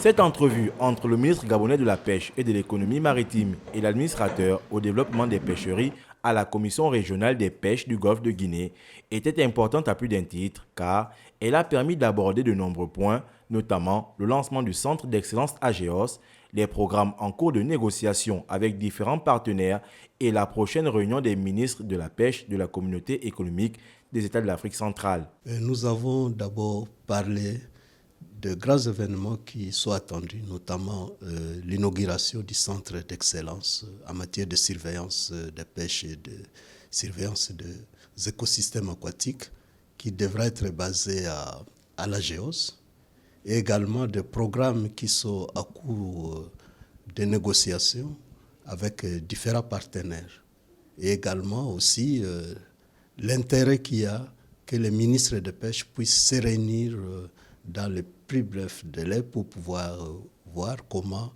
Cette entrevue entre le ministre gabonais de la Pêche et de l'économie maritime et l'administrateur au développement des pêcheries à la Commission régionale des pêches du Golfe de Guinée était importante à plus d'un titre car elle a permis d'aborder de nombreux points, notamment le lancement du centre d'excellence AGEOS, les programmes en cours de négociation avec différents partenaires et la prochaine réunion des ministres de la pêche de la communauté économique des États de l'Afrique centrale. Nous avons d'abord parlé de grands événements qui sont attendus, notamment l'inauguration du centre d'excellence en matière de surveillance des pêches et de surveillance des écosystèmes aquatiques qui devra être basé à l'AGEOS, et également des programmes qui sont à cours de négociation avec différents partenaires, et également aussi l'intérêt qu'il y a que les ministres de pêche puissent se réunir dans les plus brefs délais pour pouvoir voir comment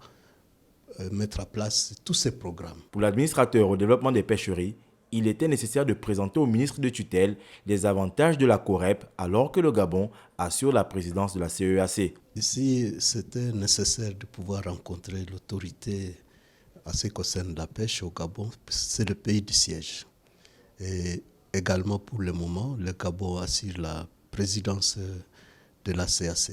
mettre en place tous ces programmes. Pour l'administrateur au développement des pêcheries, il était nécessaire de présenter au ministre de tutelle les avantages de la COREP alors que le Gabon assure la présidence de la CEAC. Ici, c'était nécessaire de pouvoir rencontrer l'autorité en ce qui concerne la pêche au Gabon. C'est le pays du siège. Et également, pour le moment, le Gabon assure la présidence de la CAC,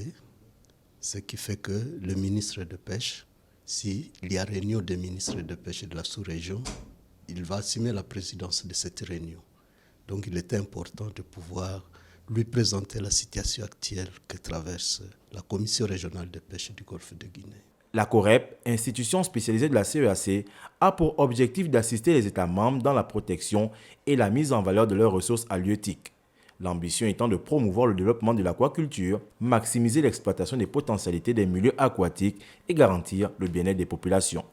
ce qui fait que le ministre de pêche, s'il y a réunion des ministres de pêche de la sous-région, il va assumer la présidence de cette réunion. Donc il était important de pouvoir lui présenter la situation actuelle que traverse la Commission régionale de pêche du Golfe de Guinée. La COREP, institution spécialisée de la CEAC, a pour objectif d'assister les États membres dans la protection et la mise en valeur de leurs ressources halieutiques. L'ambition étant de promouvoir le développement de l'aquaculture, maximiser l'exploitation des potentialités des milieux aquatiques et garantir le bien-être des populations.